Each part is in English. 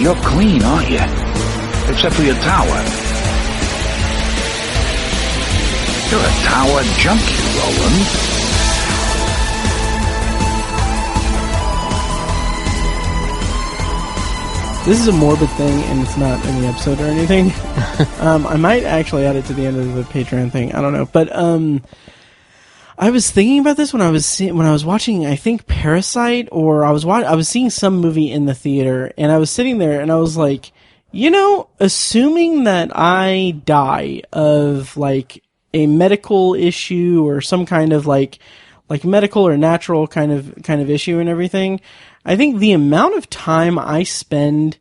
You're clean, aren't you? Except for your tower. You're a tower junkie, Roland. This is a morbid thing, and it's not in the episode or anything. I might actually add it to the end of the Patreon thing. I don't know, but I was thinking about this when I was watching, I think, Parasite, or I was seeing some movie in the theater, and I was sitting there, and I was like, assuming that I die of like a medical issue or some kind of like medical or natural kind of issue and everything, I think the amount of time I spend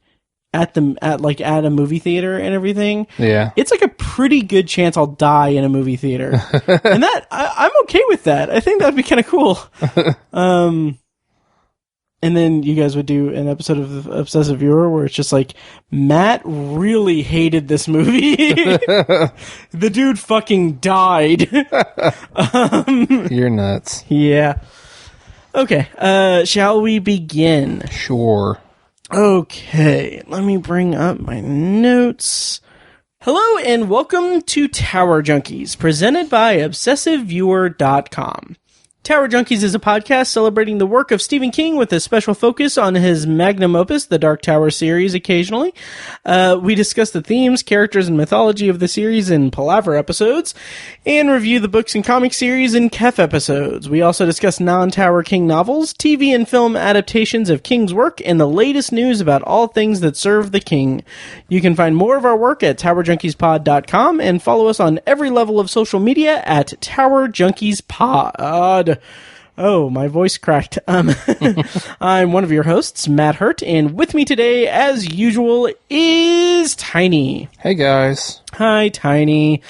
at a movie theater and everything, it's like a pretty good chance I'll die in a movie theater. And that I'm okay with that. I think that'd be kind of cool. And then you guys would do an episode of Obsessive Viewer where it's just like, Matt really hated this movie. The dude fucking died. You're nuts. Yeah. Okay, shall we begin? Sure. Okay, let me bring up my notes. Hello and welcome to Tower Junkies, presented by ObsessiveViewer.com. Tower Junkies is a podcast celebrating the work of Stephen King with a special focus on his magnum opus, the Dark Tower series, occasionally. We discuss the themes, characters, and mythology of the series in Palaver episodes, and review the books and comic series in Kef episodes. We also discuss non-Tower King novels, TV and film adaptations of King's work, and the latest news about all things that serve the King. You can find more of our work at TowerJunkiesPod.com and follow us on every level of social media at TowerJunkiesPod. Oh, my voice cracked. I'm one of your hosts, Matt Hurt, and with me today, as usual, is Tiny. Hey, guys. Hi, Tiny.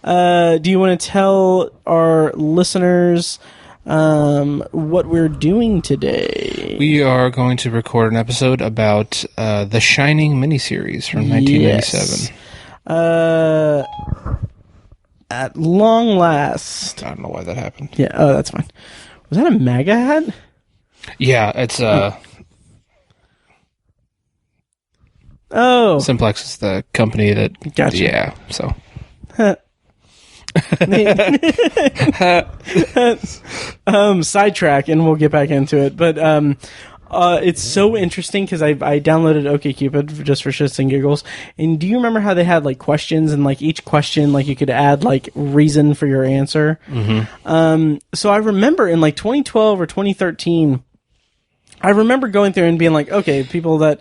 Do you want to tell our listeners what we're doing today? We are going to record an episode about the Shining miniseries from 1997. Yes. At long last. I don't know why that happened. Yeah, oh, that's fine. Was that a MAGA hat? Yeah, it's Oh. Simplex is the company that... Gotcha. Yeah, so... Sidetrack, and we'll get back into it. But it's so interesting because I downloaded OkCupid just for shits and giggles. And do you remember how they had like questions, and like each question, like you could add like reason for your answer? Mm-hmm. So I remember in like 2012 or 2013, I remember going through and being like, okay, people that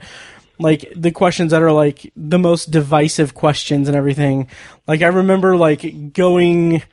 like the questions that are like the most divisive questions and everything. Like I remember like going,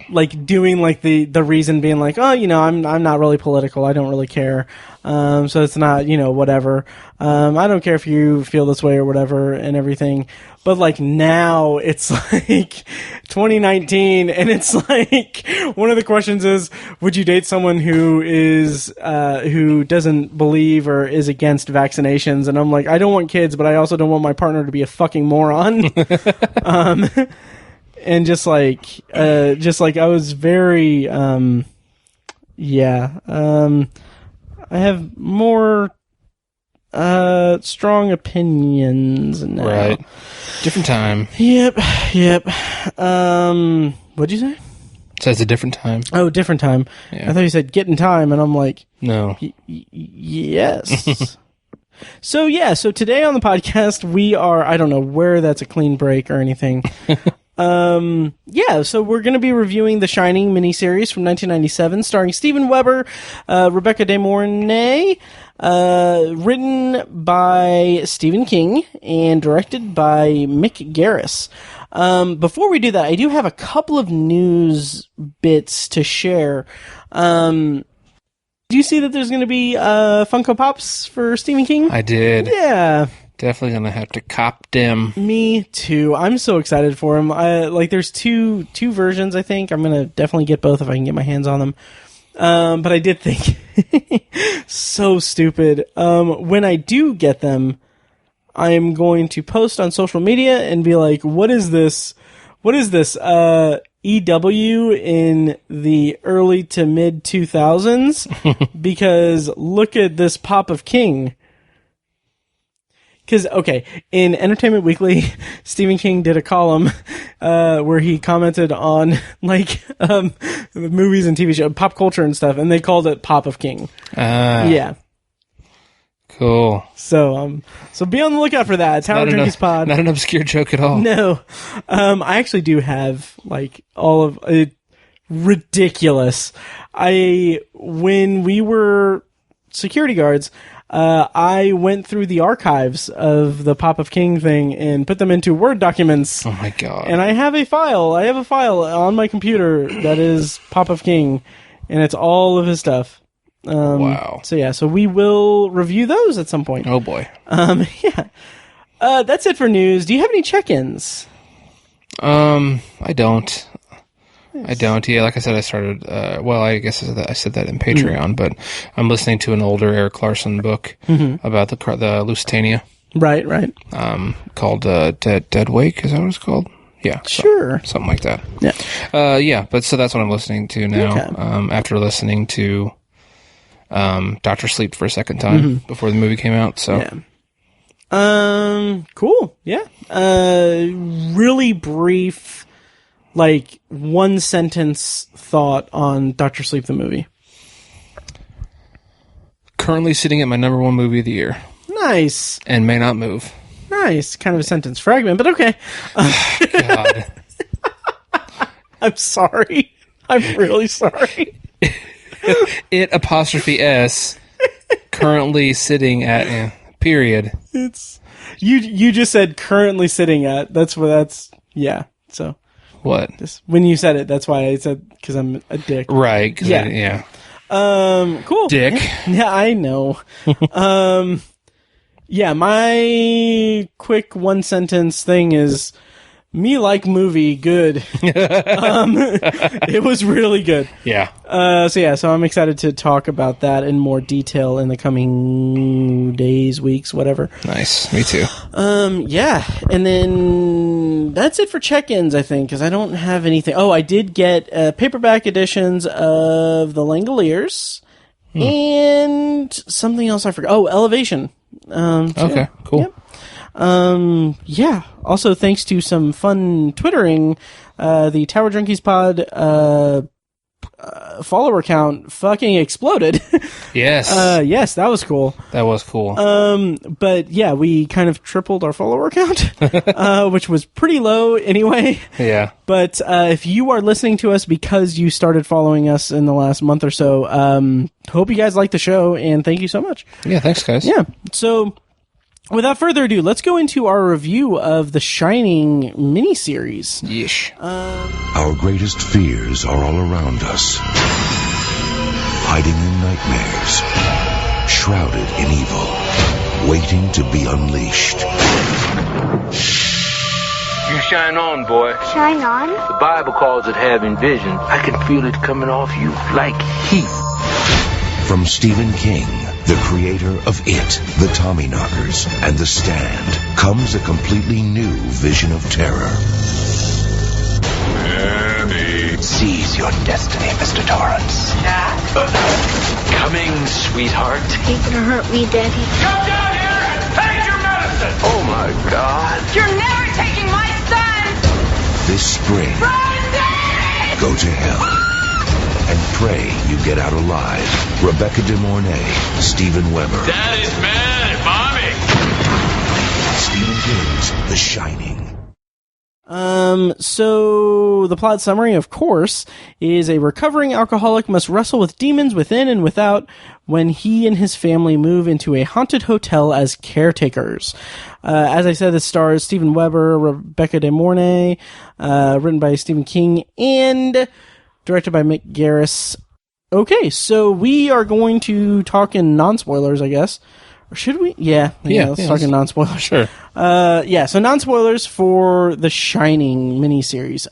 like doing like the reason being like, oh, I'm not really political. I don't really care. So it's not, whatever. I don't care if you feel this way or whatever and everything. But like now it's like 2019 and it's like one of the questions is, would you date someone who is, who doesn't believe or is against vaccinations? And I'm like, I don't want kids, but I also don't want my partner to be a fucking moron. And just like I was very, I have more, strong opinions now. Right. Different time. Yep. What'd you say? It says a different time. Oh, different time. Yeah. I thought you said get in time, and I'm like, no. Yes. So today on the podcast, we are, I don't know where that's a clean break or anything. So we're going to be reviewing the Shining miniseries from 1997, starring Steven Weber, Rebecca De Mornay, written by Stephen King and directed by Mick Garris. Before we do that, I do have a couple of news bits to share. Do you see that there's going to be Funko Pops for Stephen King? I did. Yeah. Definitely gonna have to cop them. Me too. I'm so excited for them. There's two versions. I think I'm gonna definitely get both if I can get my hands on them. But I did think so stupid. When I do get them, I am going to post on social media and be like, "What is this? What is this? EW in the early to mid 2000s?" Because look at this pop of King. because, okay, in Entertainment Weekly, Stephen King did a column where he commented on, like, movies and TV shows, pop culture and stuff, and they called it Pop of King. Yeah. Cool. So be on the lookout for that. Tower Junkies Pod. Not an obscure joke at all. No. I actually do have, like, all of it. Ridiculous. When we were security guards, I went through the archives of the Pop of King thing and put them into Word documents. Oh my god. And I have a file on my computer that is Pop of King, and it's all of his stuff. Wow. So we will review those at some point. Oh boy. Yeah. That's it for news. Do you have any check-ins? I don't. Yeah, like I said, I started. I guess I said that in Patreon, but I'm listening to an older Eric Larson book about the Lusitania. Right. Called Dead Wake. Is that what it's called? Yeah. Sure. Something like that. Yeah. Yeah. But so that's what I'm listening to now. Okay. After listening to Dr. Sleep for a second time before the movie came out. So. Yeah. Cool. Yeah. Really brief, like, one sentence thought on Dr. Sleep the movie. Currently sitting at my number one movie of the year. Nice. And may not move. Nice. Kind of a sentence fragment, but okay. God. I'm sorry. I'm really sorry. It apostrophe S currently sitting at period. It's you just said currently sitting at. Yeah. So what? When you said it, that's why I said, because I'm a dick. Right. Yeah. Cool. Dick. Yeah, I know. Yeah, my quick one sentence thing is, me like movie, good. It was really good. Yeah. So I'm excited to talk about that in more detail in the coming days, weeks, whatever. Nice. Me too. Yeah. And then that's it for check-ins, I think, because I don't have anything. Oh, I did get paperback editions of The Langoliers and something else I forgot. Oh, Elevation. Okay, cool. Yep. Yeah. Also, thanks to some fun twittering, the Tower Junkies Pod follower count fucking exploded. Yes. Yes, that was cool. That was cool. But yeah, we kind of tripled our follower count, which was pretty low anyway. Yeah. But if you are listening to us because you started following us in the last month or so, hope you guys like the show, and thank you so much. Yeah, thanks, guys. Yeah. So, without further ado, let's go into our review of the Shining miniseries. Yeesh. Our greatest fears are all around us, hiding in nightmares, shrouded in evil, waiting to be unleashed. You shine on, boy. Shine on? The Bible calls it having vision. I can feel it coming off you like heat. From Stephen King, the creator of It, The Tommyknockers, and The Stand, comes a completely new vision of terror. Seize your destiny, Mr. Torrance. Coming, sweetheart. Are you gonna hurt me, Daddy? Come down here and take your medicine! Oh, my God. You're never taking my son! This spring, Brandy! go to hell and pray you get out alive. Rebecca De Mornay, Steven Weber. Daddy's mad at Mommy. Stephen King's The Shining. So the plot summary, of course, is a recovering alcoholic must wrestle with demons within and without when he and his family move into a haunted hotel as caretakers. As I said, this stars Steven Weber, Rebecca De Mornay, written by Stephen King, and directed by Mick Garris. Okay, so we are going to talk in non-spoilers, I guess. Or should we? Yeah, let's talk in non-spoilers. Sure. So non-spoilers for the Shining miniseries.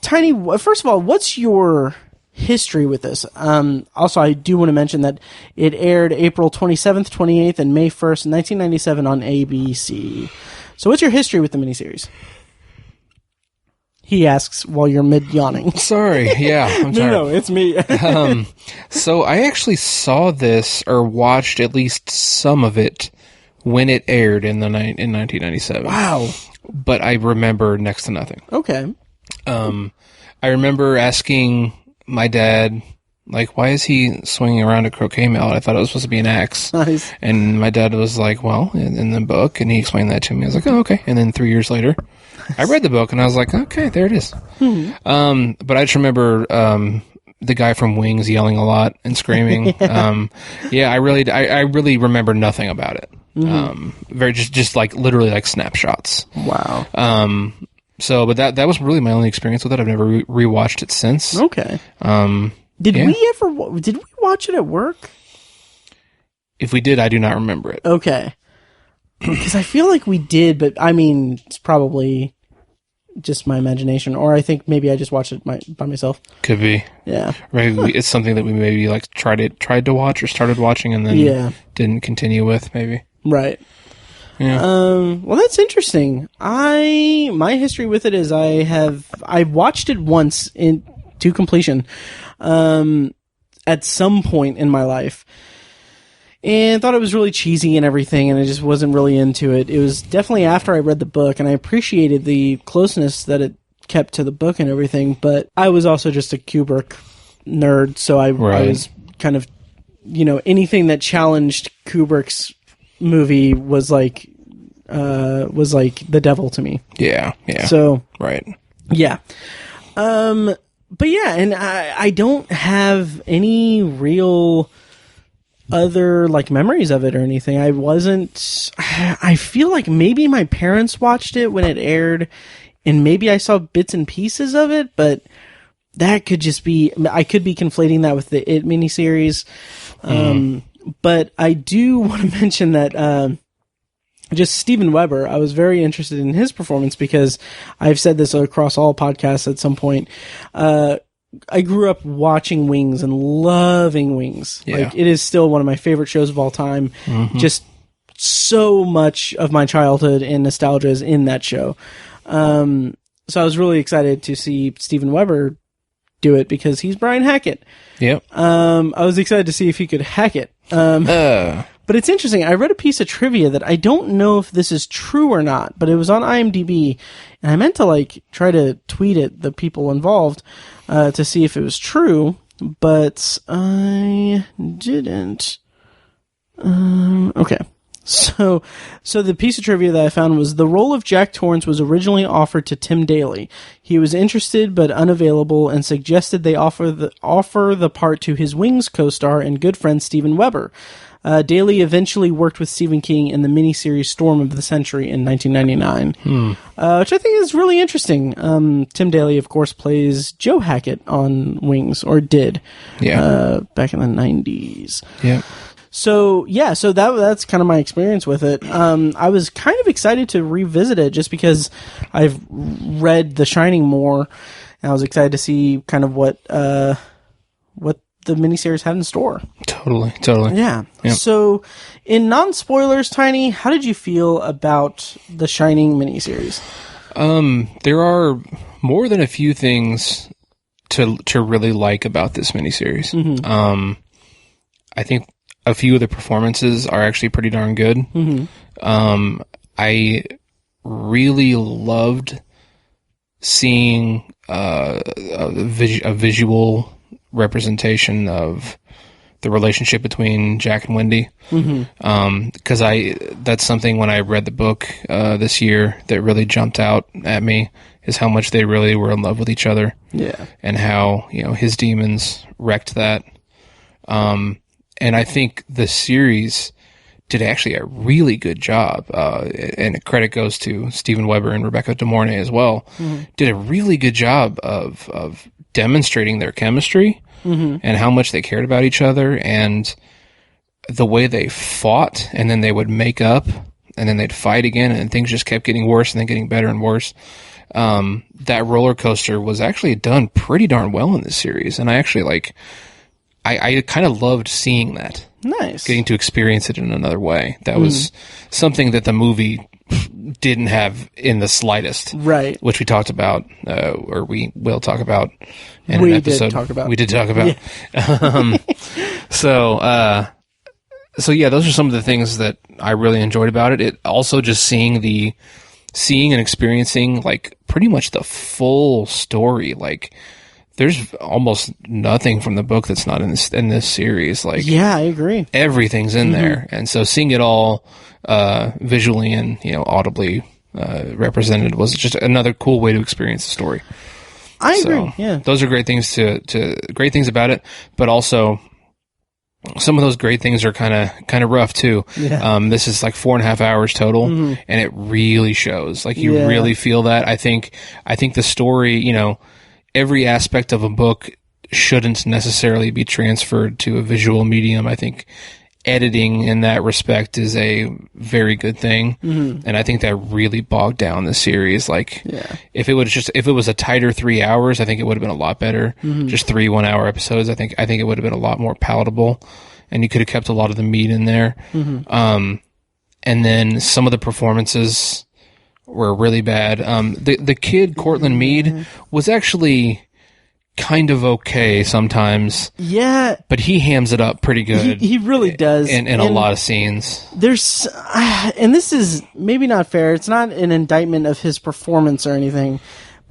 Tiny, first of all, what's your history with this? Also, I do want to mention that it aired April 27th, 28th, and May 1st, 1997 on ABC. So what's your history with the miniseries? He asks while you're mid-yawning. Sorry. Yeah, I'm sorry. No, it's me. So I actually saw this, or watched at least some of it, when it aired in 1997. Wow. But I remember next to nothing. Okay. I remember asking my dad, like, why is he swinging around a croquet mallet? I thought it was supposed to be an axe. Nice. And my dad was like, well, in the book, and he explained that to me. I was like, oh, okay. And then 3 years later, I read the book, and I was like, okay, there it is. But I just remember the guy from Wings yelling a lot and screaming. I really remember nothing about it. Very just like literally like snapshots. Wow. But that was really my only experience with it. I've never rewatched it since. Okay. Did we watch it at work? If we did, I do not remember it. Okay. Because I feel like we did, but I mean, it's probably just my imagination, or I think maybe I just watched it by myself. Could be. Yeah. Maybe it's something that we maybe like tried to watch or started watching and then didn't continue with, maybe. Right. Yeah. Well, that's interesting. My history with it is I watched it once to completion, at some point in my life, and thought it was really cheesy and everything, and I just wasn't really into it. It was definitely after I read the book, and I appreciated the closeness that it kept to the book and everything, but I was also just a Kubrick nerd, so I was kind of, anything that challenged Kubrick's movie was like the devil to me. Yeah. So, right. Yeah. But yeah, and I don't have any real other like memories of it or anything. I feel like maybe my parents watched it when it aired, and maybe I saw bits and pieces of it, but that could just be, I could be conflating that with the It miniseries. But I do want to mention that, just Steven Weber, I was very interested in his performance because I've said this across all podcasts at some point. I grew up watching Wings and loving Wings. Yeah. Like, it is still one of my favorite shows of all time. Just so much of my childhood and nostalgia is in that show. So I was really excited to see Steven Weber do it because he's Brian Hackett. Yep. I was excited to see if he could hack it. But it's interesting. I read a piece of trivia that I don't know if this is true or not, but it was on IMDb, and I meant to like try to tweet at the people involved to see if it was true, but I didn't. Okay. So the piece of trivia that I found was the role of Jack Torrance was originally offered to Tim Daly. He was interested but unavailable and suggested they offer the part to his Wings co-star and good friend Steven Weber. Daly eventually worked with Stephen King in the miniseries Storm of the Century in 1999, which I think is really interesting. Tim Daly, of course, plays Joe Hackett on Wings, or did, back in the 90s. Yeah. So that's kind of my experience with it. I was kind of excited to revisit it just because I've read The Shining more, and I was excited to see kind of what the miniseries had in store. Totally. Yeah. Yep. So, in non-spoilers, Tiny, how did you feel about the Shining miniseries? There are more than a few things to really like about this miniseries. I think a few of the performances are actually pretty darn good. I really loved seeing a visual representation of the relationship between Jack and Wendy, because that's something when I read the book this year that really jumped out at me, is how much they really were in love with each other, and how his demons wrecked that, and I think the series did actually a really good job, and credit goes to Steven Weber and Rebecca De Mornay as well. Did a really good job of demonstrating their chemistry and how much they cared about each other, and the way they fought, and then they would make up, and then they'd fight again, and things just kept getting worse and then getting better and worse. That roller coaster was actually done pretty darn well in this series, and I actually I kind of loved seeing that. Nice. Getting to experience it in another way. That was something that the movie didn't have in the slightest. Right. Which we talked about, or we will talk about in an episode. We did talk about. Yeah. So yeah, those are some of the things that I really enjoyed about it. It also just seeing and experiencing like pretty much the full story. Like there's almost nothing from the book that's not in this series. Like Yeah, I agree. everything's in there, and so seeing it all visually and audibly represented was just another cool way to experience the story. I agree. Yeah, those are great things great things about it, but also some of those great things are kind of rough too. Yeah. This is like 4.5 hours total, and it really shows. Like you Yeah. really feel that. I think the story, every aspect of a book shouldn't necessarily be transferred to a visual medium. I think editing in that respect is a very good thing, and I think that really bogged down the series. Like, if it was a tighter 3 hours, I think it would have been a lot better. Just 3 1-hour episodes, I think it would have been a lot more palatable, and you could have kept a lot of the meat in there. And then some of the performances were really bad. The kid Cortland Mead was actually kind of okay sometimes. Yeah, but he hams it up pretty good. He really does in a lot of scenes. There's, and this is maybe not fair. It's not an indictment of his performance or anything,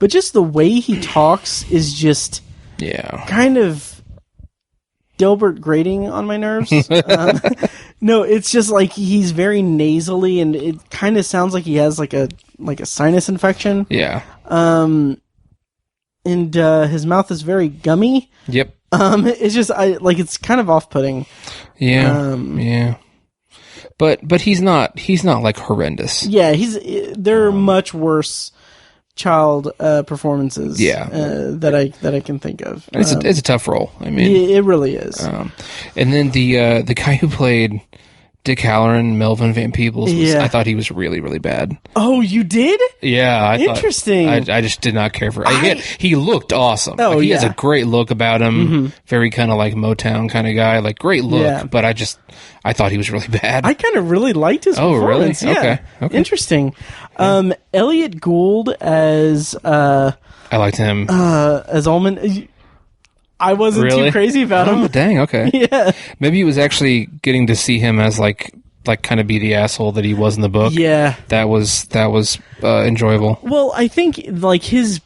but just the way he talks is just kind of Dilbert grating on my nerves. No, it's just like he's very nasally, and it kind of sounds like he has like a sinus infection. Yeah. And his mouth is very gummy. Yep. It's just it's kind of off-putting. Yeah. Yeah. But he's not like horrendous. Yeah, there are much worse child performances. That I can think of. And it's a tough role. I mean, it really is. And then the guy who played Dick Halloran, Melvin Van Peebles, I thought he was really, really bad. Oh, you did? Yeah. Interesting. I just did not care for it. He looked awesome. Oh, like, he has a great look about him. Very kind of like Motown kind of guy. Like, great look, but I thought he was really bad. I kind of really liked his performance. Really? Yeah. Okay. Interesting. Elliot Gould as I liked him. as Ullman. I wasn't too crazy about him. Oh, dang, okay. Yeah. Maybe it was actually getting to see him as like kind of be the asshole that he was in the book. Yeah. That was enjoyable. Well, I think like his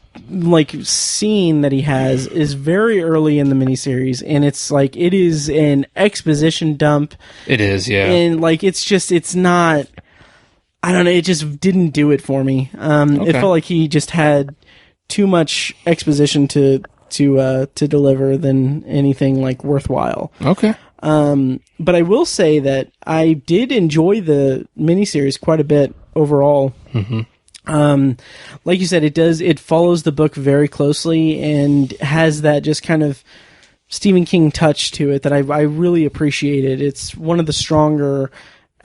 scene that he has is very early in the miniseries, and it's like it is an exposition dump. It is, yeah. And it's not, I don't know, it just didn't do it for me. It felt like he just had too much exposition to deliver than anything like worthwhile. Okay. But I will say that I did enjoy the miniseries quite a bit overall. Like you said, it follows the book very closely and has that just kind of Stephen King touch to it that I really appreciated. It's one of the stronger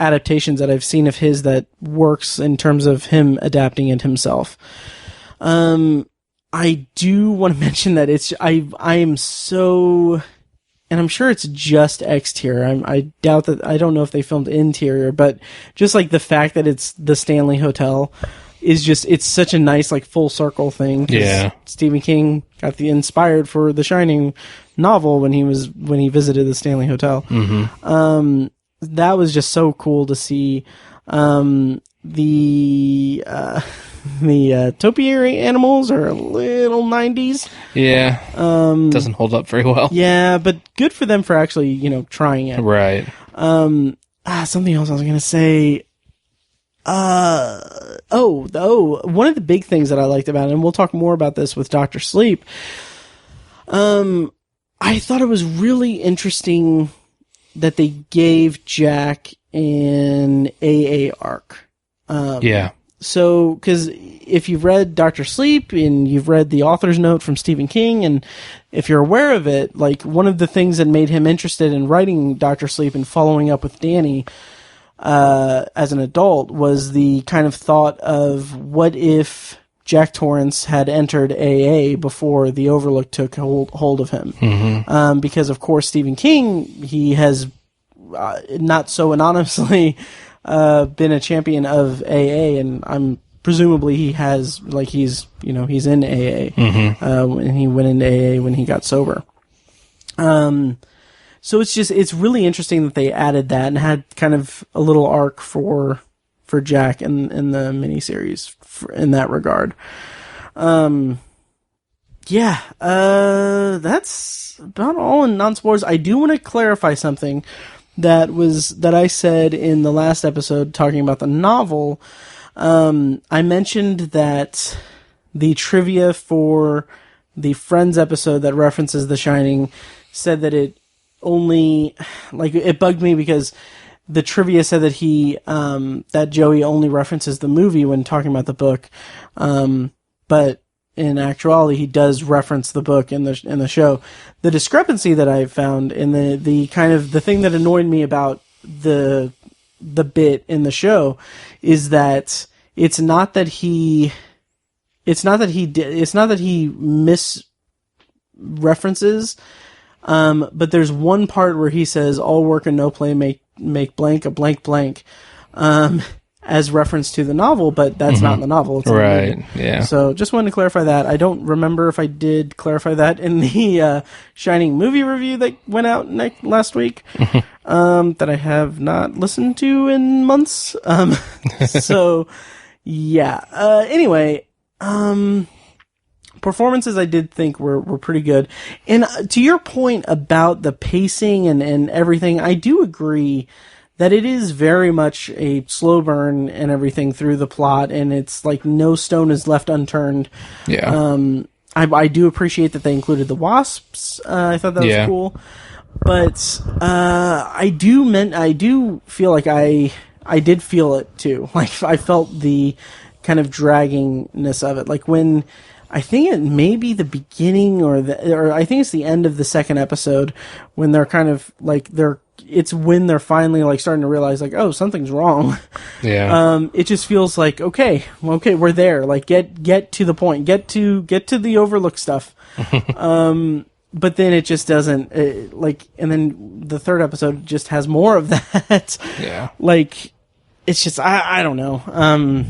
adaptations that I've seen of his that works in terms of him adapting it himself. I do want to mention that I am so, and I'm sure it's just exterior. I doubt that, I don't know if they filmed interior, but just like the fact that it's the Stanley Hotel is just, it's such a nice like full circle thing. Yeah. Stephen King got inspired for the Shining novel when he visited the Stanley Hotel. That was just so cool to see. The topiary animals are a little 90s. Yeah. Doesn't hold up very well. Yeah, but good for them for actually, trying it. Right. Something else I was going to say. One of the big things that I liked about it, and we'll talk more about this with Dr. Sleep. I thought it was really interesting that they gave Jack an AA arc. Yeah. So, because if you've read Dr. Sleep and you've read the author's note from Stephen King, and if you're aware of it, like one of the things that made him interested in writing Dr. Sleep and following up with Danny as an adult was the kind of thought of what if Jack Torrance had entered AA before the Overlook took hold of him. Because, of course, Stephen King, he has not so anonymously been a champion of AA, and I'm presumably he has, like, he's in AA when he went into AA when he got sober. So it's really interesting that they added that and had kind of a little arc for Jack in the miniseries in that regard. That's about all in non-spoilers. I do want to clarify something that I said in the last episode talking about the novel. I mentioned that the trivia for the Friends episode that references The Shining said that it only, it bugged me because the trivia said that that Joey only references the movie when talking about the book. But in actuality, he does reference the book in the show. The discrepancy that I found in the kind of the thing that annoyed me about the bit in the show is that it's not that he misreferences, but there's one part where he says all work and no play make blank a blank blank, as reference to the novel, but that's not in the novel. It's in the movie. Yeah. So just wanted to clarify that. I don't remember if I did clarify that in the Shining movie review that went out last week, that I have not listened to in months. So yeah. Anyway, performances I did think were pretty good. And to your point about the pacing and everything, I do agree that it is very much a slow burn and everything through the plot, and it's like no stone is left unturned. Yeah. I do appreciate that they included the wasps. I thought that was cool. But I do feel like I did feel it too. Like I felt the kind of draggingness of it. Like when I think it may be the beginning or I think it's the end of the second episode when they're kind of like it's when they're finally like starting to realize like, oh, something's wrong. Yeah. It just feels like, okay, we're there. Like get to the point, get to the overlooked stuff. But then it just doesn't and then the third episode just has more of that. Yeah. Like it's just, I don't know.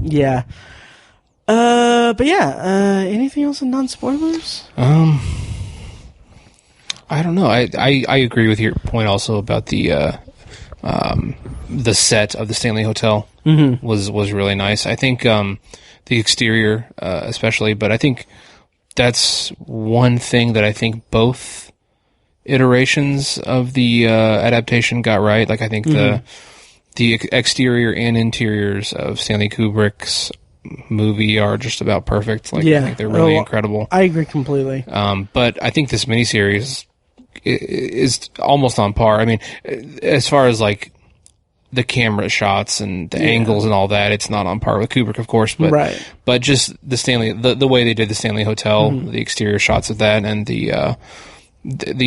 Yeah. But yeah, anything else in non-spoilers? I don't know. I agree with your point also about the set of the Stanley Hotel was really nice. I think the exterior especially, but I think that's one thing that I think both iterations of the adaptation got right. Like I think the exterior and interiors of Stanley Kubrick's movie are just about perfect. Like I think they're really incredible. I agree completely. But I think this miniseries is almost on par. I mean, as far as like the camera shots and the angles and all that, it's not on par with Kubrick, of course, but just the Stanley, the way they did the Stanley Hotel, the exterior shots of that, and the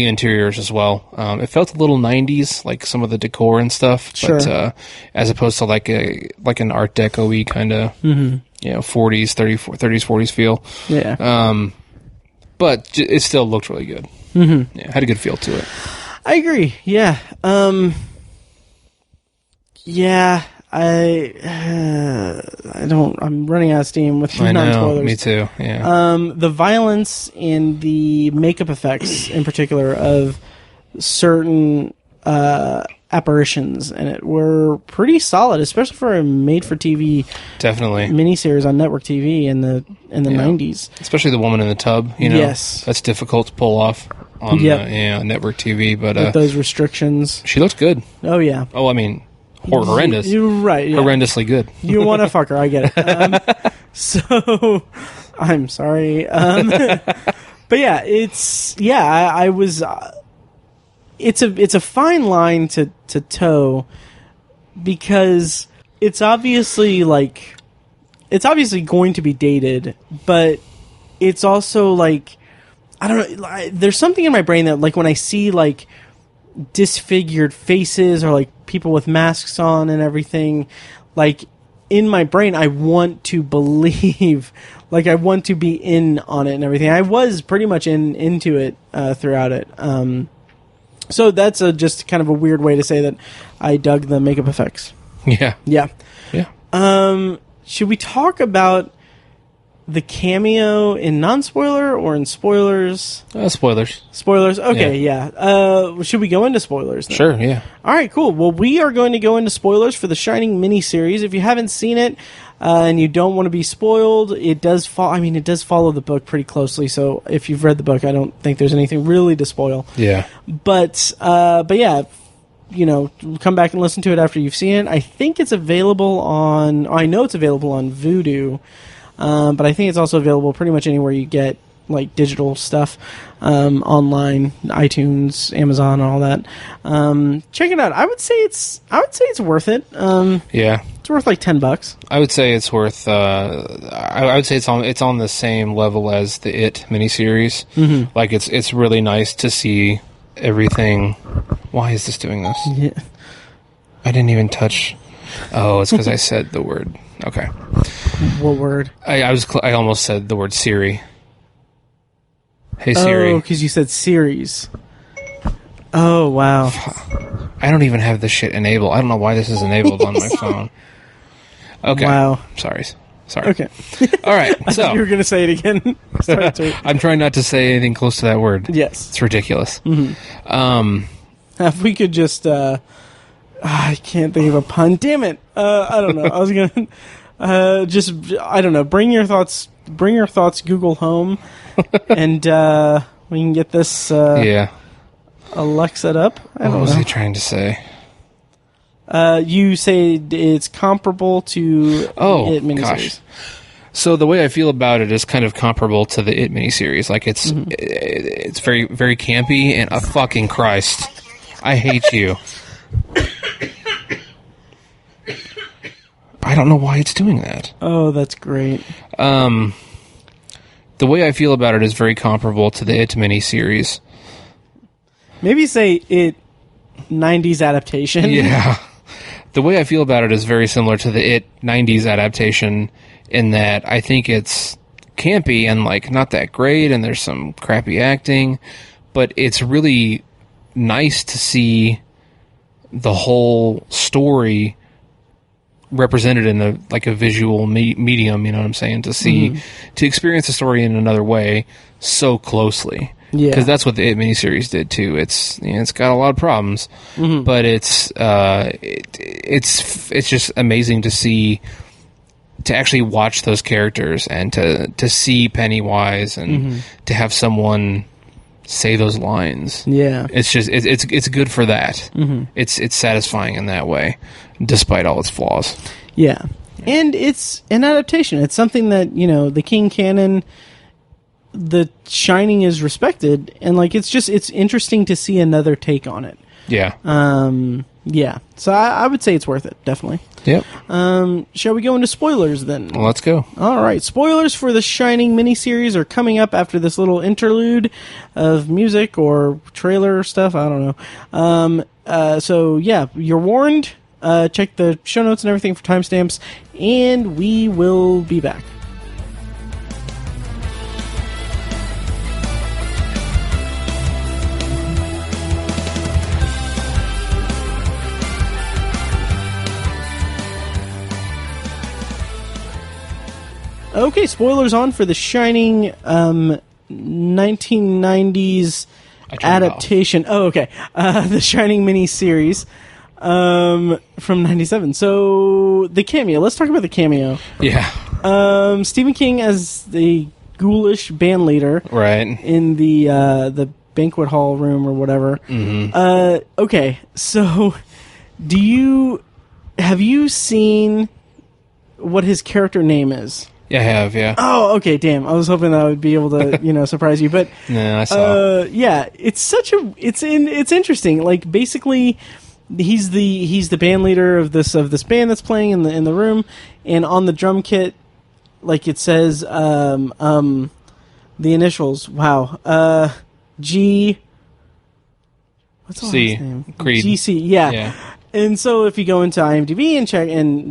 interiors as well. It felt a little 90s, like some of the decor and stuff, but as opposed to like an Art Deco-y kind of 40s, 40s feel. Yeah. But it still looked really good. Yeah, had a good feel to it. I agree. Yeah. I'm running out of steam with non-spoilers. Me too. Yeah. The violence and the makeup effects, in particular, of certain apparitions in it were pretty solid, especially for a made-for-TV definitely miniseries on network TV in the 90s. Especially the woman in the tub. Yes, that's difficult to pull off on network TV. But with those restrictions, she looked good. Oh yeah. Oh, I mean. Horrendous. You're right. Yeah. Horrendously good. You want to fuck her. I get it. So, I'm sorry. But yeah, I was, it's a fine line to toe because it's obviously going to be dated, but it's also like, I don't know, there's something in my brain that like when I see like disfigured faces or like people with masks on and everything, like in my brain I want to believe, like I want to be in on it and everything. I was pretty much into it throughout it. So that's just kind of a weird way to say that I dug the makeup effects. Yeah. Should we talk about the cameo in non-spoiler or in spoilers? Spoilers. Spoilers. Okay, yeah. Should we go into spoilers then? Sure, yeah. All right, cool. Well, we are going to go into spoilers for the Shining miniseries. If you haven't seen it and you don't want to be spoiled, it does follow the book pretty closely. So if you've read the book, I don't think there's anything really to spoil. Yeah. But yeah, come back and listen to it after you've seen it. I think it's available on. I know it's available on Vudu. But I think it's also available pretty much anywhere you get like digital stuff, online, iTunes, Amazon, all that. Check it out. I would say it's worth it. Yeah, it's worth like $10. I would say it's worth. I would say it's on the same level as the It miniseries. Mm-hmm. Like it's really nice to see everything. Why is this doing this? Yeah. I didn't even touch. Oh, it's because I said the word. Okay. What word? I almost said the word Siri. Hey Siri. Oh, because you said series. Oh, wow. I don't even have this shit enabled. I don't know why this is enabled on my phone. Okay. Wow. Sorry. Okay. All right. So you were going to say it again. I'm trying not to say anything close to that word. Yes. It's ridiculous. Mm-hmm. If we could just... I can't think of a pun. Damn it. I don't know. I was going to... I don't know. Bring your thoughts Google Home, and we can get this Alexa up. What was he trying to say? You say it's comparable to the It miniseries. Gosh. So the way I feel about it is kind of comparable to the It miniseries. Like it's very, very campy, and fucking Christ, I hate you. I don't know why it's doing that. Oh, that's great. The way I feel about it is very comparable to the It miniseries. Maybe say It 90s adaptation. Yeah. The way I feel about it is very similar to the It 90s adaptation in that I think it's campy and like not that great and there's some crappy acting, but it's really nice to see the whole story represented in a visual medium, you know what I'm saying? To see, to experience the story in another way so closely. Yeah. Because that's what the It miniseries did too. It's got a lot of problems, but it's just amazing to see, to actually watch those characters and to see Pennywise and to have someone say those lines. Yeah. It's just it's good for that. It's satisfying in that way, despite all its flaws. Yeah. And it's an adaptation. It's something that, the King canon, The Shining is respected, and it's interesting to see another take on it. Yeah. Yeah. So I would say it's worth it, definitely. Yep. Shall we go into spoilers then? Well, let's go. All right. Spoilers for the Shining miniseries are coming up after this little interlude of music or trailer stuff. I don't know. So yeah, you're warned. Check the show notes and everything for timestamps, and we will be back. Okay, spoilers on for The Shining 1990s adaptation. Oh, okay. The Shining miniseries from 97. So, the cameo. Let's talk about the cameo. Yeah. Stephen King as the ghoulish band leader. Right. In the banquet hall room or whatever. Okay, so have you seen what his character name is? Yeah, I have, yeah. Oh, okay, damn. I was hoping that I would be able to, surprise you, but no, I saw. Yeah, it's interesting. Like basically he's the band leader of this band that's playing in the room, and on the drum kit it says the initials. Wow. G what's the C. last name? Creed. GC. Yeah. And so if you go into IMDb and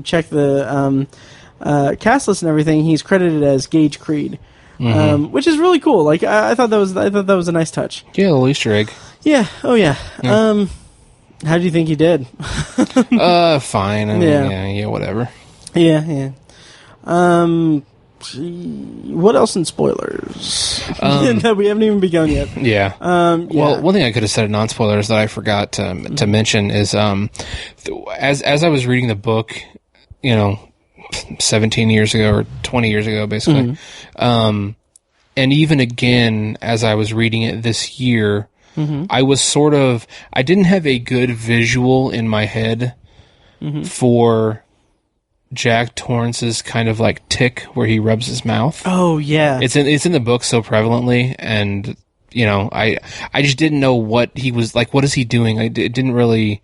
check the cast list and everything, he's credited as Gage Creed, which is really cool. Like I thought that was a nice touch. Yeah, a little Easter egg. Yeah. Oh yeah. How do you think he did? Fine. I mean, yeah, whatever. Yeah. What else in spoilers that we haven't even begun yet? Yeah. Well, one thing I could have said in non-spoilers that I forgot to mention is as I was reading the book, 17 years ago or 20 years ago, basically, and even again as I was reading it this year, I was I didn't have a good visual in my head for Jack Torrance's kind of like tick where he rubs his mouth. Oh yeah, it's in the book so prevalently, and I just didn't know what he was like. What is he doing? It didn't really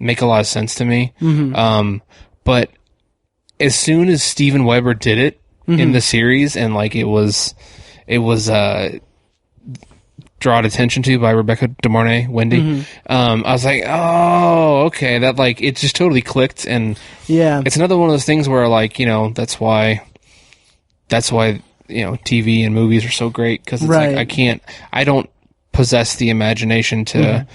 make a lot of sense to me. But as soon as Steven Weber did it in the series, and like it was drawn attention to by Rebecca De Mornay, Wendy. I was like, oh, okay, that like it just totally clicked, and it's another one of those things where like that's why TV and movies are so great, because it's like I don't possess the imagination to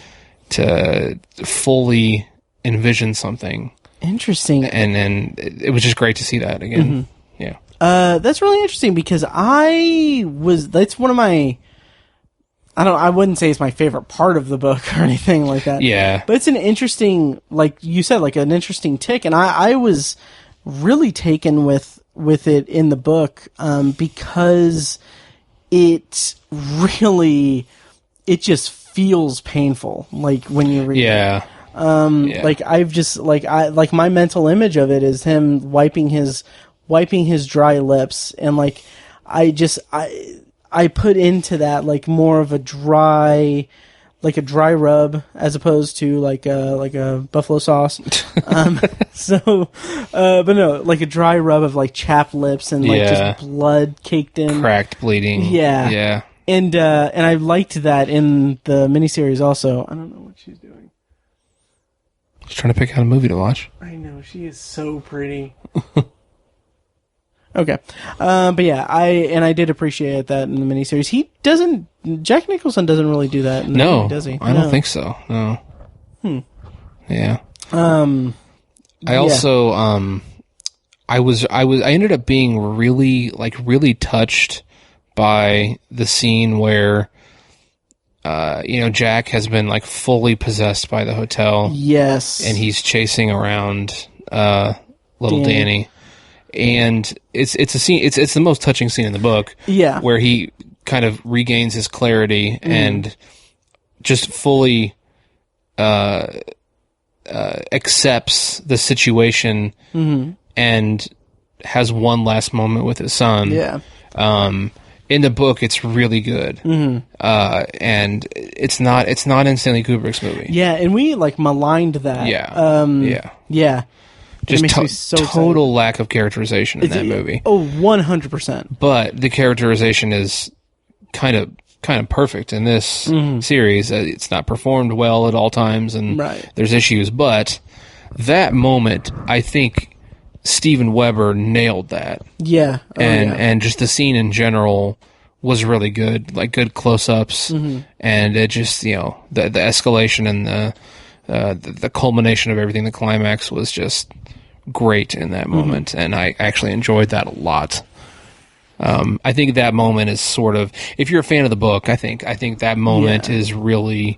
fully envision something interesting, and it was just great to see that again. Yeah, that's really interesting because that's one of my. I wouldn't say it's my favorite part of the book or anything like that. Yeah. But it's an interesting, like you said, like an interesting tick. And I was really taken with it in the book, because it just feels painful. Like when you read it. Like I've just, like my mental image of it is him wiping his dry lips, and like, I put into that like more of a dry rub as opposed to like a buffalo sauce. But no, like a dry rub of like chapped lips and like just blood caked in, cracked, bleeding. Yeah. And I liked that in the miniseries also. I don't know what she's doing. She's trying to pick out a movie to watch. I know, she is so pretty. Okay. But yeah, I did appreciate that in the miniseries. Jack Nicholson doesn't really do that in the movie, does he? I don't think so. No. Yeah. I also, I ended up being really touched by the scene where, Jack has been like fully possessed by the hotel. Yes. And he's chasing around, little Danny. And it's a scene. It's the most touching scene in the book. Yeah, where he kind of regains his clarity and just fully accepts the situation and has one last moment with his son. Yeah. In the book, it's really good, and it's not in Stanley Kubrick's movie. Yeah, and we like maligned that. Yeah. Just total lack of characterization in that movie. Oh, 100%. But the characterization is kind of perfect in this series. It's not performed well at all times, and there's issues. But that moment, I think Steven Weber nailed that. Yeah. And just the scene in general was really good. Like good close-ups, and it just the escalation and the culmination of everything. The climax was just great in that moment, and I actually enjoyed that a lot. I think that moment is sort of, if you're a fan of the book, I think that moment is really,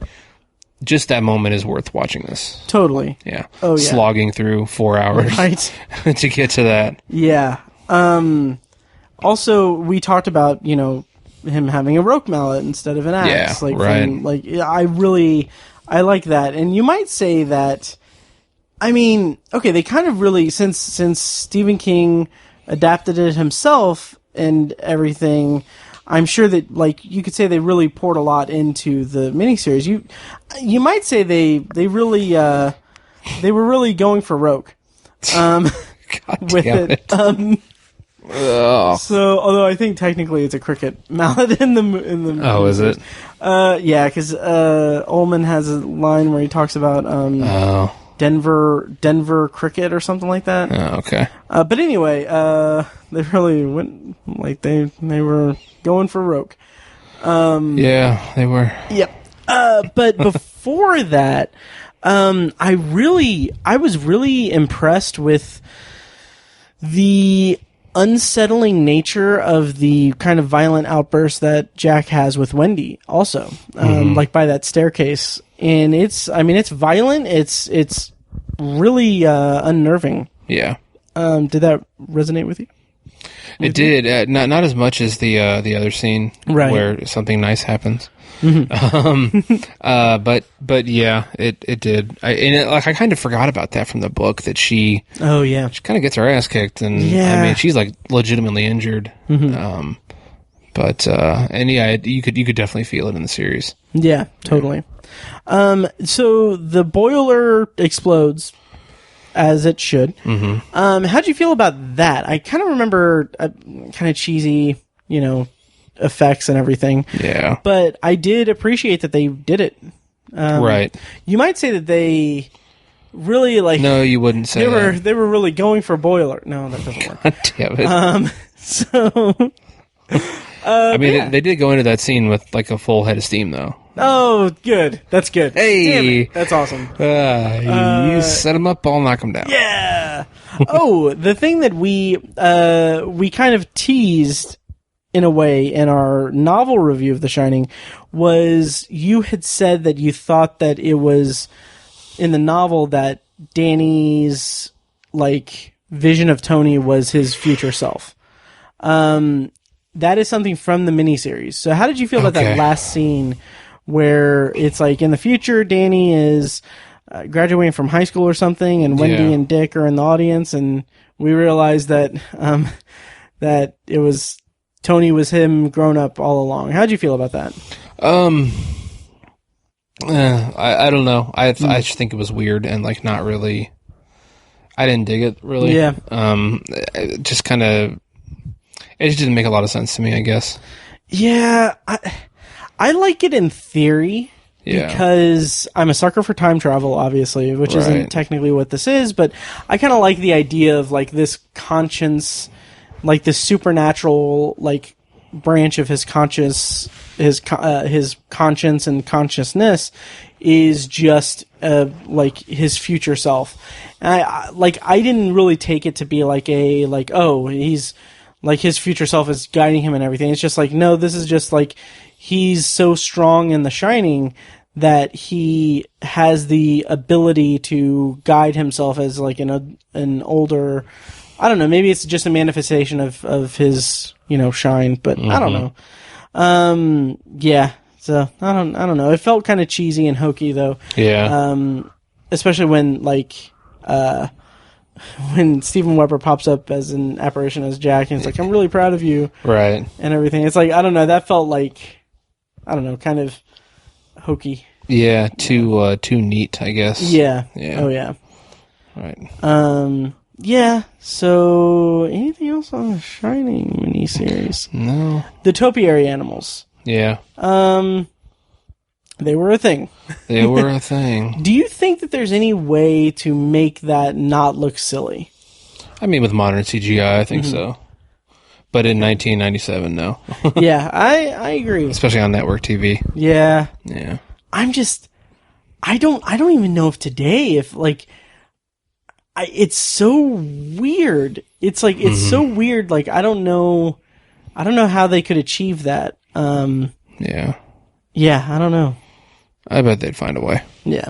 just that moment is worth watching this. Totally. Yeah. Oh yeah. Slogging through 4 hours to get to that. Yeah. Also, we talked about him having a roque mallet instead of an axe. I like that, and you might say that. I mean, okay, they kind of really, since Stephen King adapted it himself and everything, I'm sure that, like, you could say they really poured a lot into the miniseries. You might say they really, they were really going for roque, with it. So, although I think technically it's a cricket mallet in the Oh, is it? Yeah, because Ullman has a line where he talks about Denver cricket or something like that. Oh, okay. But anyway, they really went like they were going for roque. Yeah, they were. Yep. But before that, I was really impressed with the unsettling nature of the kind of violent outburst that Jack has with Wendy also, like by that staircase. And it's violent. It's really unnerving. Yeah. Did that resonate with you? It did. Not as much as the other scene where something nice happens. Mm-hmm. But yeah, it did. I kind of forgot about that from the book, that she kind of gets her ass kicked, and I mean, she's like legitimately injured. Mm-hmm. You could definitely feel it in the series. Yeah, totally. So the boiler explodes, as it should. Mm-hmm. How'd you feel about that? I kind of remember kind of cheesy, effects and everything. Yeah. But I did appreciate that they did it. Right. You might say that they really No, you wouldn't say that. They were really going for boiler. No, that doesn't work. God damn it. So. I mean, they did go into that scene with like a full head of steam, though. Oh, good. That's good. Hey, damn it. That's awesome. You set them up, I'll knock them down. Yeah. Oh, the thing that we kind of teased in a way in our novel review of The Shining was you had said that you thought that it was in the novel that Danny's vision of Tony was his future self. That is something from the miniseries. So how did you feel about that last scene where it's in the future, Danny is graduating from high school or something, and Wendy and Dick are in the audience, and we realize that that it was Tony was him grown up all along. How'd you feel about that? I don't know. I just think it was weird and not really. I didn't dig it really. Yeah. It just kind of. It just didn't make a lot of sense to me, I guess. Yeah, I like it in theory because I'm a sucker for time travel, obviously, which isn't technically what this is, but I kind of like the idea of this conscience, this supernatural branch of his conscience and consciousness is just his future self. And I didn't really take it to be he's his future self is guiding him and everything. It's just no, this is just he's so strong in The Shining that he has the ability to guide himself as an older, I don't know, maybe it's just a manifestation of his, shine, but I don't know. Yeah. So I don't know. It felt kind of cheesy and hokey though. Yeah. Especially when when Steven Weber pops up as an apparition as Jack, and it's I'm really proud of you. Right. And everything. It's I don't know, that felt I don't know, kind of hokey. Yeah, too neat, I guess. Yeah. Yeah. Oh, yeah. Right. Yeah, so anything else on the Shining miniseries? No. The topiary animals. Yeah. They were a thing. They were a thing. Do you think that there's any way to make that not look silly? I mean, with modern CGI, I think so. But in 1997, no. Yeah, I agree. Especially on network TV. Yeah. Yeah. I don't even know if today, if it's so weird. It's it's so weird. I don't know how they could achieve that. Yeah. Yeah, I don't know. I bet they'd find a way. Yeah.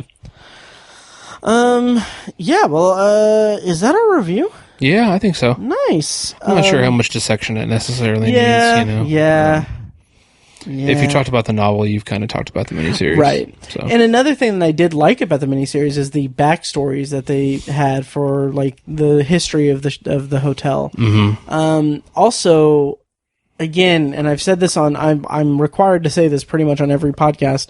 Yeah, well, is that our review? Yeah, I think so. Nice. I'm not sure how much dissection it necessarily needs, Yeah. If you talked about the novel, you've kind of talked about the miniseries. Right. So. And another thing that I did like about the miniseries is the backstories that they had for the history of the hotel. Mm-hmm. Also, again, and I've said this I'm required to say this pretty much on every podcast,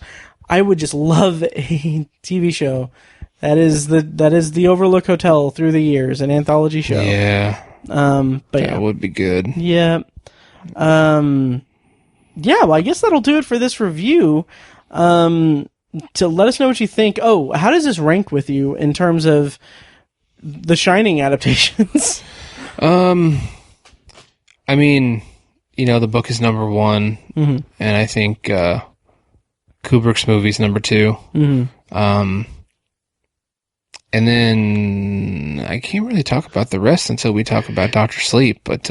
I would just love a TV show that is the Overlook Hotel through the years, an anthology show. Yeah. But that would be good. Yeah. Yeah, well, I guess that'll do it for this review. To let us know what you think. Oh, how does this rank with you in terms of the Shining adaptations? I mean, the book is number 1, and I think Kubrick's movie's number 2. And then I can't really talk about the rest until we talk about Dr. Sleep, but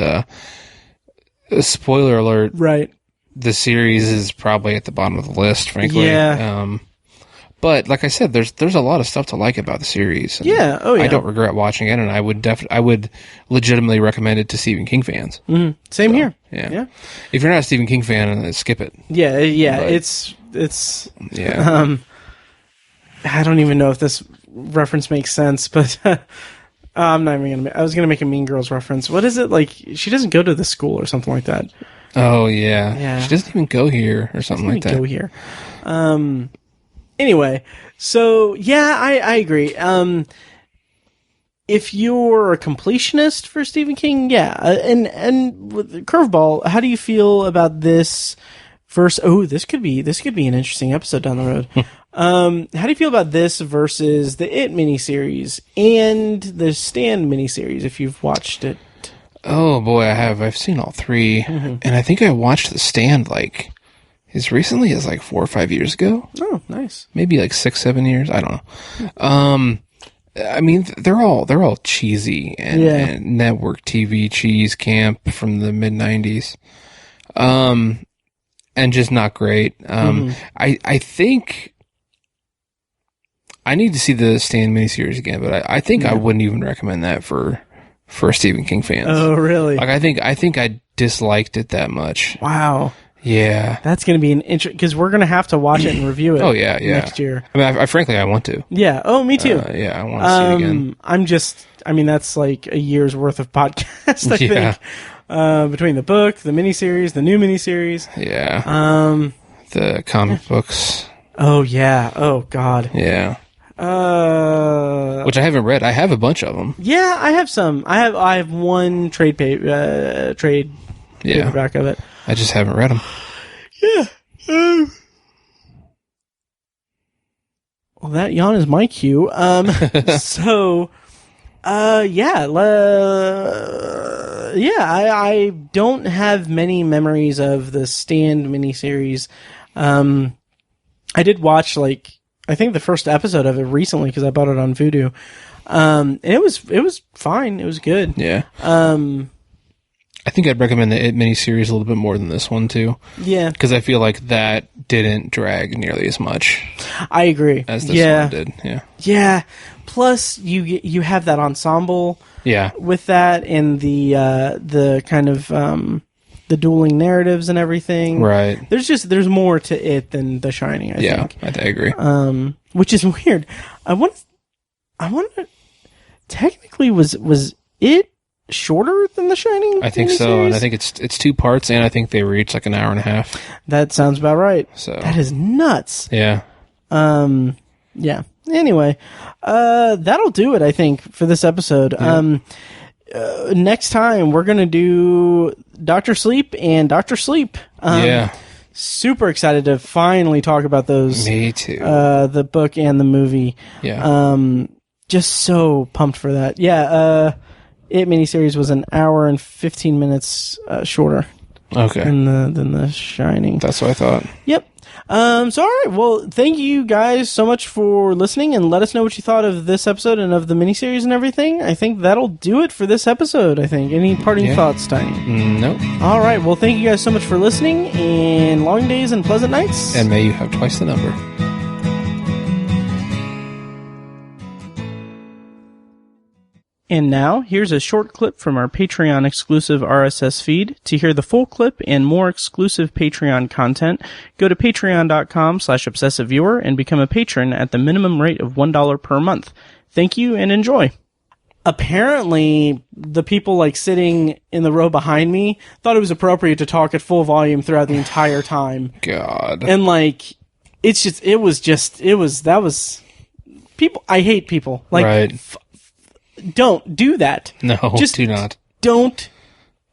spoiler alert, Right. the series is probably at the bottom of the list, frankly. Yeah. But like I said, there's a lot of stuff to like about the series. And Yeah. Oh, yeah. I don't regret watching it, and I would legitimately recommend it to Stephen King fans. Same here. Yeah. If you're not a Stephen King fan, skip it. Yeah. Yeah. But- it's. Yeah. I don't even know if this reference makes sense, but I'm not even gonna. I was gonna make a Mean Girls reference. What is it like? She doesn't go to the school or something like that. Oh yeah. Yeah. She doesn't even go here or something like that. Go here. Anyway, so yeah, I agree. If you're a completionist for Stephen King, yeah, and with Curveball, how do you feel about this verse? Oh, this could be an interesting episode down the road. How do you feel about this versus the It miniseries and the Stand miniseries? If you've watched it, Oh boy, I have. I've seen all three, and I think I watched The Stand as recently as 4 or 5 years ago. oh, nice. Maybe 6-7 years. I don't know. I mean, they're all cheesy and network TV cheese camp from the mid '90s, and just not great. I think I need to see the Stand miniseries again, but I think I wouldn't even recommend that for Stephen King fans. Oh, really? I think I disliked it that much. Wow. Yeah. That's going to be an interesting, because we're going to have to watch it and review it. Oh yeah. Next year. I mean, frankly, I want to. Yeah. Oh, me too. Yeah, I want to see it again. That's like a year's worth of podcast, I Yeah. think. Between the book, the miniseries, the new miniseries. Yeah. The comic books. Oh, yeah. Oh, God. Yeah. Which I haven't read. I have a Uh, bunch of them. Yeah, I have some. I have one trade paperback of it. I just haven't read them. Well, that yawn is my cue. I don't have many memories of the Stand miniseries. I did watch I think the first episode of it recently because I bought it on Vudu. And it was fine. It was good. Yeah. I think I'd recommend the It miniseries a little bit more than this one too. Yeah, Because I feel like that didn't drag nearly as much I agree. as this one did. Yeah. Yeah. Plus, you have that ensemble Yeah. with that and the kind of the dueling narratives and everything. Right. There's more to it than The Shining. I Yeah. think. I agree. Which is weird. I want. Technically, was it shorter than The Shining? I think so, and miniseries? I think it's 2 parts, and I think they were each an hour and a half. That sounds about right. So That is nuts. yeah. Yeah. Anyway, that'll do it, I think, for this episode. Next time, we're going to do Dr. Sleep and Dr. Sleep. Yeah. Super excited to finally talk about those. Me too. The book and the movie. Yeah. Just so pumped for that. Yeah. It miniseries was an hour and 15 minutes shorter Okay. than the Shining. That's what I thought. Yep. All right. Well, thank you guys so much for listening, and let us know what you thought of this episode and of the miniseries and everything. I think that'll do it for this episode. I think. Any parting thoughts, Tiny? Nope. All right. Well, thank you guys so much for listening, and long days and pleasant nights. And may you have twice the number. And now, here's a short clip from our Patreon exclusive RSS feed. To hear the full clip and more exclusive Patreon content, go to patreon.com/obsessiveviewer and become a patron at the minimum rate of $1 per month. Thank you and enjoy. Apparently, the people sitting in the row behind me thought it was appropriate to talk at full volume throughout the entire time. God. And that was people. I hate people. Right. Don't do that. No, Just do not. Don't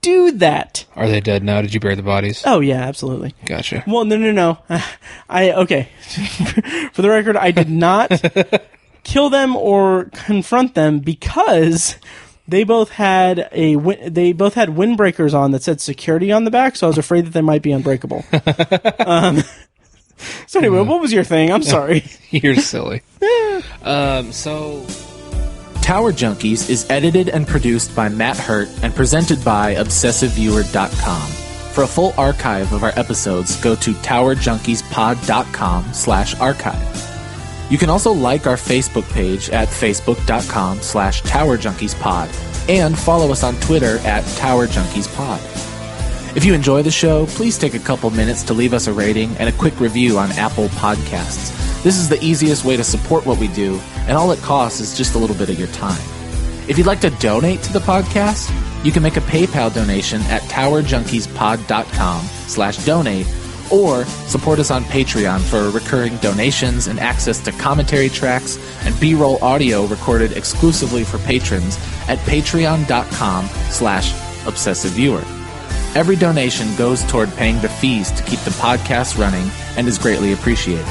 do that. Are they dead now? Did you bury the bodies? Oh yeah, absolutely. Gotcha. Well, no. Okay. For the record, I did not kill them or confront them because they both had windbreakers on that said security on the back, so I was afraid that they might be unbreakable. So anyway, what was your thing? I'm sorry. You're silly. So Tower Junkies is edited and produced by Matt Hurt and presented by ObsessiveViewer.com. For a full archive of our episodes, go to towerjunkiespod.com/archive. You can also like our Facebook page at facebook.com/towerjunkiespod and follow us on Twitter at towerjunkiespod. If you enjoy the show, please take a couple minutes to leave us a rating and a quick review on Apple Podcasts. This is the easiest way to support what we do, and all it costs is just a little bit of your time. If you'd like to donate to the podcast, you can make a PayPal donation at towerjunkiespod.com/donate or support us on Patreon for recurring donations and access to commentary tracks and B-roll audio recorded exclusively for patrons at patreon.com/obsessiveviewer. Every donation goes toward paying the fees to keep the podcast running and is greatly appreciated.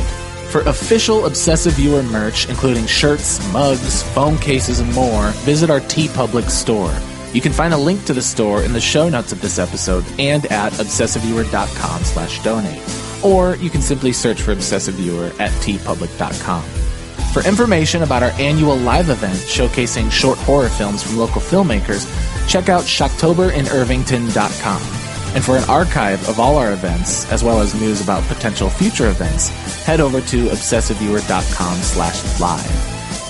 For official Obsessive Viewer merch, including shirts, mugs, phone cases, and more, visit our TeePublic store. You can find a link to the store in the show notes of this episode and at obsessiveviewer.com/donate. Or you can simply search for Obsessive Viewer at teepublic.com. For information about our annual live event showcasing short horror films from local filmmakers, check out shocktoberinirvington.com. And for an archive of all our events, as well as news about potential future events, head over to obsessiveviewer.com/live.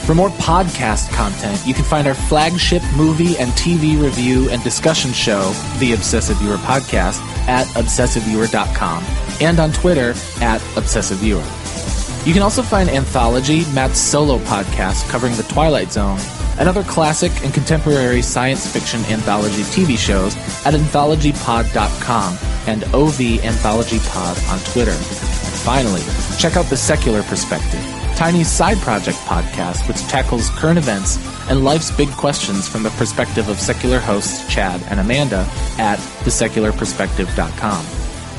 For more podcast content, you can find our flagship movie and TV review and discussion show, The Obsessive Viewer Podcast, at obsessiveviewer.com and on Twitter at obsessiveviewer. You can also find Anthology, Matt's solo podcast covering the Twilight Zone, and other classic and contemporary science fiction anthology TV shows at anthologypod.com and OV Anthology Pod on Twitter. And finally, check out The Secular Perspective, Tiny's side project podcast, which tackles current events and life's big questions from the perspective of secular hosts Chad and Amanda at thesecularperspective.com.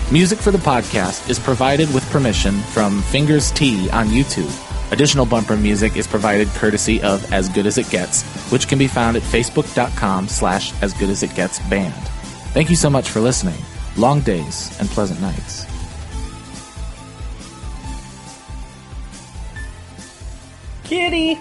Music for the podcast is provided with permission from Fingers T on YouTube. Additional bumper music is provided courtesy of As Good As It Gets, which can be found at facebook.com/asgoodasitgetsband. Thank you so much for listening. Long days and pleasant nights. Kitty!